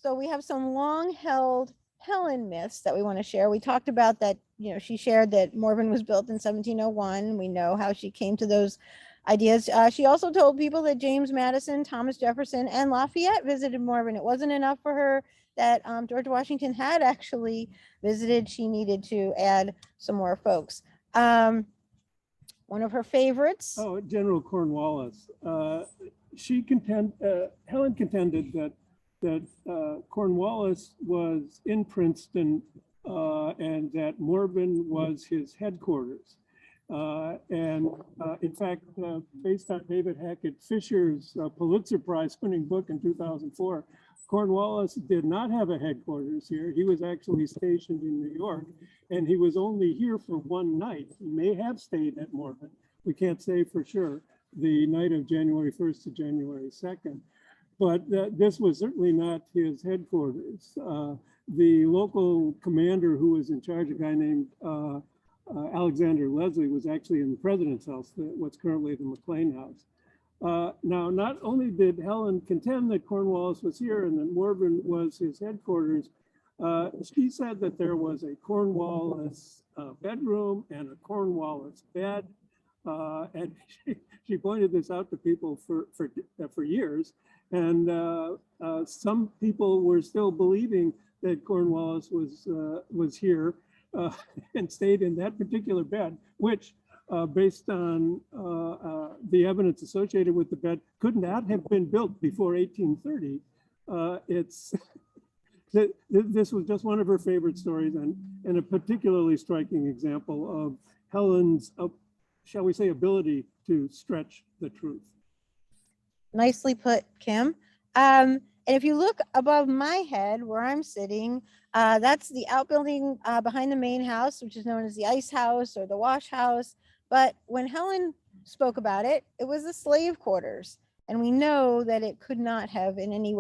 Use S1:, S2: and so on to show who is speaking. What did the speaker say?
S1: So we have some long-held Helen myths that we want to share. We talked about that, she shared that Morven was built in 1701. We know how she came to those ideas. She also told people that James Madison, Thomas Jefferson, and Lafayette visited Morven. It wasn't enough for her that George Washington had actually visited. She needed to add some more folks. One of her favorites.
S2: Oh, General Cornwallis. Helen contended that Cornwallis was in Princeton and that Morven was his headquarters. In fact, based on David Hackett Fisher's Pulitzer Prize winning book in 2004, Cornwallis did not have a headquarters here. He was actually stationed in New York, and he was only here for one night. He may have stayed at Morven. We can't say for sure, the night of January 1st to January 2nd. But this was certainly not his headquarters. The local commander who was in charge, a guy named Alexander Leslie, was actually in the president's house, what's currently the McLean House. Now, not only did Helen contend that Cornwallis was here and that Morven was his headquarters, she said that there was a Cornwallis bedroom and a Cornwallis bed. And she pointed this out to people for years. And some people were still believing that Cornwallis was here and stayed in that particular bed, which based on the evidence associated with the bed, could not have been built before 1830. This was just one of her favorite stories and a particularly striking example of Helen's, shall we say, ability to stretch the truth.
S1: Nicely put, Kim. And if you look above my head where I'm sitting, that's the outbuilding behind the main house, which is known as the ice house or the wash house. But when Helen spoke about it, it was the slave quarters. And we know that it could not have in any way